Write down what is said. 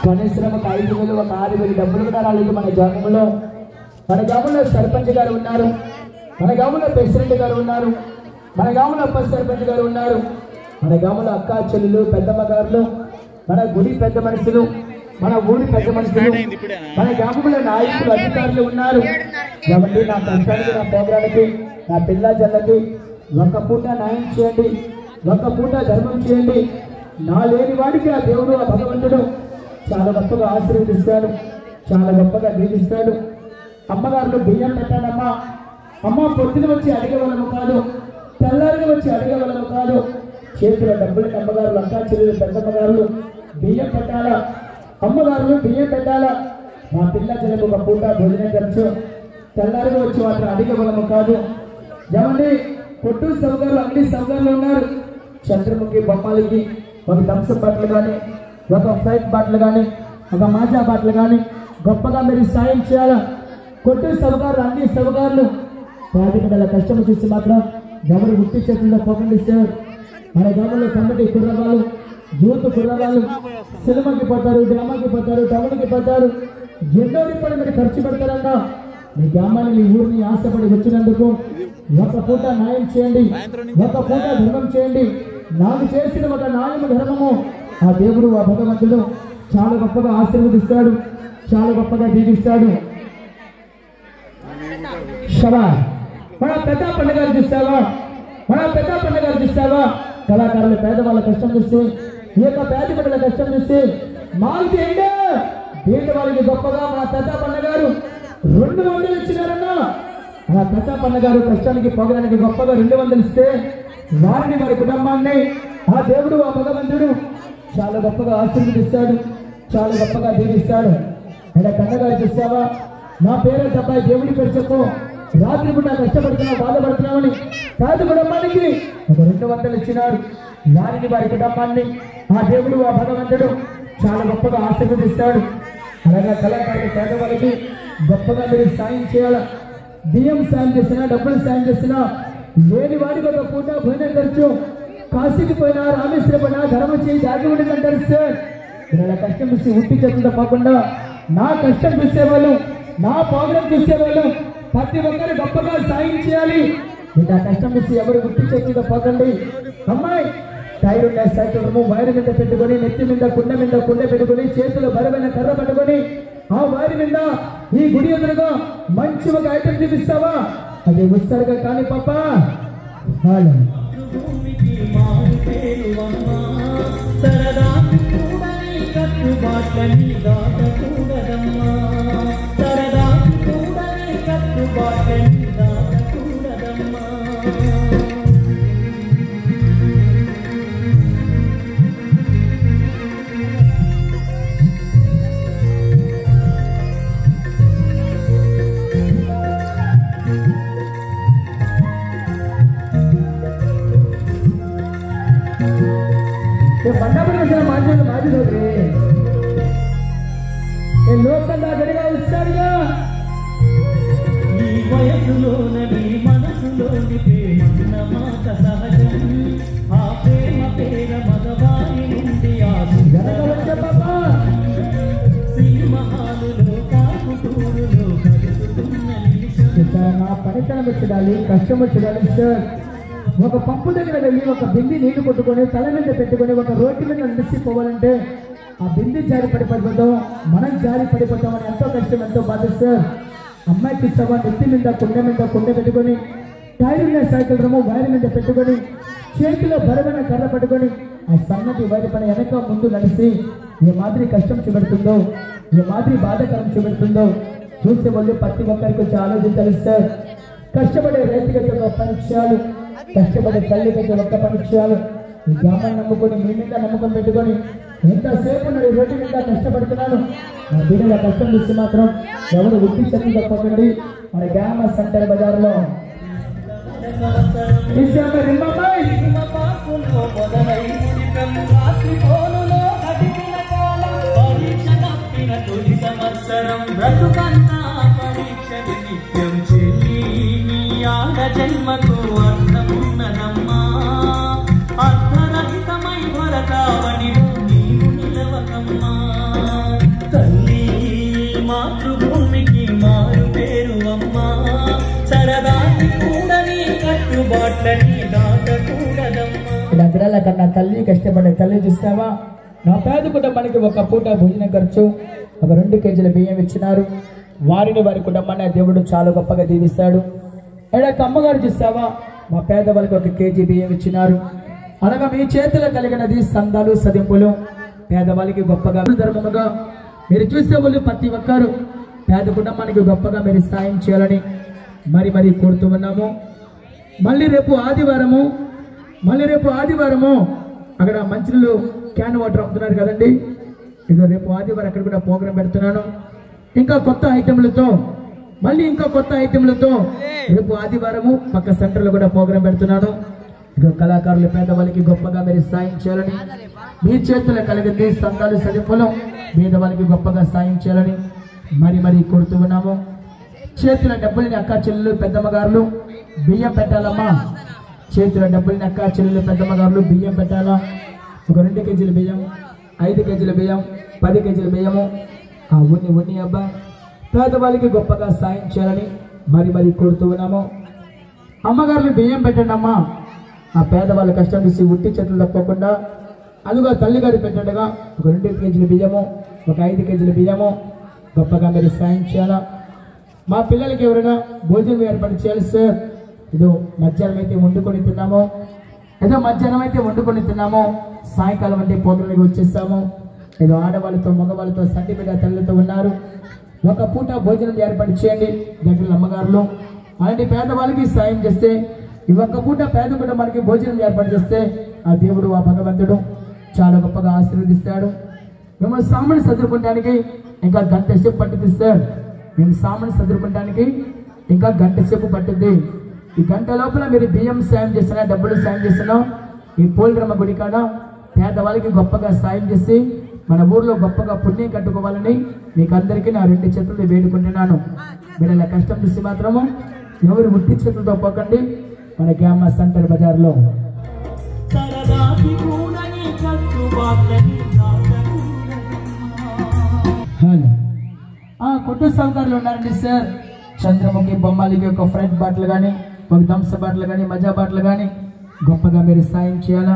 కనీశ్రమకు 5,000 ఒక 6,000 డబ్బులు కూడా రాలేదు మన గ్రామంలో. మన గ్రామంలో సర్పంచ్ గారు ఉన్నారు, మన గ్రామంలో ప్రెసిడెంట్ గారు ఉన్నారు, మన గ్రామంలో ఉప సర్పంచ్ గారు ఉన్నారు, మన గ్రామంలో అక్క చెల్లెలు పెద్దమ్మ గారులు, మన గుడి పెద్ద మనుషులు, మన ఊరి పెద్ద మనుషులు, మన గ్రామంలో నాయకులు అధికారులు ఉన్నారు. కాబట్టి నా కష్టానికి నా ప్రోగ్రానికి నా పిల్ల జల్లకి ఒక పూట న్యాయం చేయండి, ఒక పూట ధర్మం చేయండి. నా లేని వాడికి ఆ దేవుడు ఆ భగవంతుడు చాలా గొప్పగా ఆశీర్వదిస్తాడు, చాలా గొప్పగా దీవిస్తాడు. అమ్మగారు బియ్యం పెట్టానమ్మా, అమ్మ పొద్దున వచ్చి అడిగేవాళ్ళము కాదు, తెల్లారిగా వచ్చి అడిగేవాళ్ళము కాదు. చేతిలో డబ్బులు అమ్మగారు అక్కా చెల్లెలు పెద్దమ్మగారు బియ్యం పెట్టాలా, అమ్మగారు బియ్యం పెట్టాలా. మా పిల్ల చెల్లెకు ఒక పూట భోజనం ఖర్చు తెల్లారిగా వచ్చి వాటిని అడిగేవాళ్ళము కాదు. ఏమండి కొట్టు సౌకర్యాలు అన్ని సౌకర్యాలు ఉన్నారు. చంద్రముఖి బొమ్మలకి ఒక థమ్సప్ బాటిల్ కానీ, ఒక ఫ్లైట్ బాటిల్ కానీ, ఒక మాజా బాటిల్ కానీ గొప్పగా మీరు సాయం చేయాలా. కొట్టు సౌకర్యాలు అన్ని సౌకర్యాలు పేదల కష్టం చూసి మాత్రం ఎవరు ఉట్టి చేతుల్లో పోకండి సార్. మన గ్రామంలో కమిటీ కుర్రవాళ్ళు, యూత్ కుర్రవాళ్ళు సినిమాకి పోతారు, డ్రామాకి పోతారు, టౌన్కి పోతారు. ఎన్నో రూపాయలు మీరు ఖర్చు పెడతారన్నా మీ గ్రామాన్ని మీ ఊరిని ఆశపడి వచ్చినందుకు ఒక పూట న్యాయం చేయండి, ఒక పూట ధర్మం చేయండి. నాకు చేసిన ఒక న్యాయము ధర్మము ఆ దేవుడు ఆ భగవంతుడు చాలా గొప్పగా ఆశీర్వదిస్తాడు, చాలా గొప్పగా దీవిస్తాడు. శబా మన పెద్ద పండుగ చూస్తావా, మన పెద్ద పండుగ చూస్తావా. కళాకారులు పేదవాళ్ళ కష్టం చూస్తే, ఈ యొక్క పేద బిడ్డల కష్టం చూస్తే మాకు ఏంటో దీని వాళ్ళకి గొప్పగా మన పెద్ద పండుగారు 200 ఇచ్చినారన్నా. ఆ పెద్ద పండుగారు కష్టానికి పోగడానికి గొప్పగా 200 ఇస్తే వారిని వారి కుటుంబాన్ని ఆ దేవుడు ఆ భగవంతుడు చాలా గొప్పగా ఆశీర్వదిస్తాడు, చాలా గొప్పగా దీవిస్తాడు. అలా కన్నగారు చూస్తావా, నా పేరు తప్ప దేవుడి పేరు చెప్పు. రాత్రి పూట కష్టపడుతున్నావు, బాధపడుతున్నామని పేద కుటుంబానికి ఒక 200 ఇచ్చినాడు. వారిని వారి కుటుంబాన్ని ఆ దేవుడు ఆ భగవంతుడు చాలా గొప్పగా ఆశీర్వదిస్తాడు. అలాగే కళాకారులు పేదవాళ్ళకి గొప్పగా మీరు సాయం చేయాల. బియ్యం సాయం చేసినా, డబ్బులు సాయం చేసినా, లేని వాడికి ఒక పూట భోజనం ఖర్చు. కాశీకి పోయినా, రామేశ్వరం పోయినా ధర్మం చేయి దాగి ఉండదంటారు సార్. ఇలా కష్టం చూసి ఉట్టి చేతులతో కాకుండా నా కష్టం చూసేవాళ్ళు, నా ప్రోగ్రాం చూసేవాళ్ళు ప్రతి ఒక్కరు గొప్పగా సాయం చేయాలి. ఇంకా కష్టం చూసి ఎవరు ఉట్టి చేతులతో పోకండి. అమ్మాయి టైర్ ఉన్న సైకిల్ వైరు మీద పెట్టుకొని, నెత్తి మీద కుండ పెట్టుకొని, చేతులు బరువైన కర్ర పట్టుకొని ఆ వైరు మీద ఈ గుడి ఎదురుగా మంచి ఒక ఐటమ్ చూపిస్తావా, అది ఉత్సరగా కానీ పాప లోకంగా జరిగా ఇస్తాడుగా. ఈ వయసులోని మనసులోని ప్రేమ మాట సహజం, ఆ ప్రేమ పేర మగవారి నుండి సింహహాలులో కాకుటూరులో కలుసుకున్న నా పనితనం వచ్చేదాలి, కష్టం వచ్చేదాలి సార్. ఒక పంపు దగ్గర వెళ్ళి ఒక బింది నీళ్లు కొట్టుకొని తల మీద పెట్టుకొని ఒక రోడ్డు మీద నిలిచిపోవాలంటే ఆ బింది జారి పడిపోతాం, మనం జారి పడిపోతామని ఎంతో కష్టం, ఎంతో బాధ సార్. అమ్మాయికి ఇస్తావా, నెత్తి మీద కుండ పెట్టుకొని, టైర్ మీద సైకిల్ రమ్ము వైరు మీద పెట్టుకొని, చేతిలో బరువైన కర్ర పట్టుకొని ఆ సన్నటి వైరు పని వెనక ముందు నడిచి ఏ మాదిరి కష్టం చూపెడుతుందో, ఏ మాదిరి బాధకరం చూపెడుతుందో చూసే వాళ్ళు ప్రతి ఒక్కరికి వచ్చి ఆలోచించాలి సార్. కష్టపడే రైతులకి ఒక పరీక్షలు, కష్టపడే తల్లికి ఒక్క పరీక్షలు. ఈ గ్రామాన్ని నమ్ముకొని మీ మీద నమ్మకం పెట్టుకొని ఎంతసేపు నేను రోడ్డు మీద కష్టపడుతున్నాను. నా బిడ్డల కష్టం చూసి మాత్రం ఎవరు ఉట్టి శక్తి తప్పకండి. మన గ్రామ సెంటర్ బజార్లో జన్మకు అర్థమున్నదమ్మా, అర్థరహితమై భరతావనిలో నీవు నిలవకమ్మా. పిల్లల కన్నా తల్లి, కష్టపడే తల్లి చూస్తావా? నా పేద కుటుంబానికి ఒక పూట భోజనం ఖర్చు ఒక 2 కేజీల బియ్యం ఇచ్చినారు. వారిని వారి కుటుంబాన్ని దేవుడు చాలా గొప్పగా దీవిస్తాడు. ఎడక అమ్మగారు చూస్తావా? మా పేదవాళ్ళకి 1 కేజీ బియ్యం ఇచ్చినారు. అనగా మీ చేతిలో కలిగినది సందాలు సదింపులు పేదవాళ్ళకి గొప్పగా ధర్మముగా మీరు చూసే వాళ్ళు ప్రతి ఒక్కరు పేద కుటుంబానికి గొప్పగా మీరు సాయం చేయాలని మరి కోరుతూ ఉన్నాము. మళ్ళీ రేపు ఆదివారము అక్కడ మంచినీళ్ళు క్యాన్ వాటర్ అమ్ముతున్నారు కదండి. ఇక రేపు ఆదివారం అక్కడ కూడా ప్రోగ్రాం పెడుతున్నాను. ఇంకా కొత్త ఐటెంలతో రేపు ఆదివారము పక్క సెంటర్లో కూడా ప్రోగ్రాం పెడుతున్నాను. ఇక కళాకారులు పేదవాళ్ళకి గొప్పగా మీరు సాయం చేయాలని మీ చేతుల్లో కలిగింది సంఘాలు సరిపోలం పేదవాళ్ళకి గొప్పగా సాయం చేయాలని మరి కోరుతూ ఉన్నాము. చేతుల డబ్బుల్ని అక్క చెల్లెలు పెద్దమ్మగారులు బియ్యం పెట్టాలమ్మా. చేతుల డబ్బుల్ని అక్క చెల్లెలు పెద్దమ్మగారులు బియ్యం పెట్టాలా. ఒక 2 కేజీల బియ్యం, 5 కేజీల బియ్యం, 10 కేజీల బియ్యము ఉన్ని అబ్బాయి పేదవాళ్ళకి గొప్పగా సాయం చేయాలని మరి కోరుతూ ఉన్నాము. అమ్మగారులు బియ్యం పెట్టండి అమ్మా. ఆ పేదవాళ్ళ కష్టం చూసి ఉట్టి చేతులు తప్పకుండా అదిగా తల్లిగారు పెట్టండిగా ఒక 2 కేజీల బియ్యము, ఒక 5 కేజీల బియ్యము గొప్పగా మీరు సాయం చేయాలా. మా పిల్లలకి ఎవరైనా భోజనం ఏర్పాటు చేయాలి సార్. ఏదో మధ్యాహ్నం అయితే వండుకొని తిన్నాము. సాయంకాలం అంటే పోగలకి వచ్చేసాము. ఏదో ఆడవాళ్ళతో మగవాళ్ళతో సంటిబిడ్డ తల్లితో ఉన్నారు. ఒక పూట భోజనం ఏర్పాటు చేయండి దగ్గర అమ్మగారులు. అలాంటి పేదవాళ్ళకి సాయం చేస్తే ఈ ఒక్క పూట పేద కుటుంబానికి భోజనం ఏర్పాటు చేస్తే ఆ దేవుడు ఆ భగవంతుడు చాలా గొప్పగా ఆశీర్వదిస్తాడు. మిమ్మల్ని సామాన్లు చదువుకోవడానికి ఇంకా 1 గంట సేపు పట్టుద్ది సార్. మేము సామాన్లు చదువుకోవడానికి ఇంకా 1 గంట సేపు పట్టుద్ది. ఈ 1 గంట లోపల మీరు బియ్యం సాయం చేసినా, డబ్బులు సాయం చేసినా ఈ పోలిరమ్మ గుడి కాడ పేదవాళ్ళకి గొప్పగా సాయం చేసి మన ఊర్లో గొప్పగా పుణ్యం కట్టుకోవాలని మీకు అందరికీ నా 2 చేతులు వేడుకుంటున్నాను. మీరు ఇలా కష్టం చూసి మాత్రము ఎవరు ముట్టి చేతులతో పోకండి. మన గ్రామ సెంటర్ బజార్లో కొట్టు సౌకర్యాలు ఉన్నారండి సార్. చంద్రముఖి బొమ్మలకి ఒక ఫ్రెండ్ బాటిల్ కానీ, ఒక థమ్స్ బాటిల్ కానీ, మజా బాటిల్ కానీ గొప్పగా మీరు సాయం చేయాలా.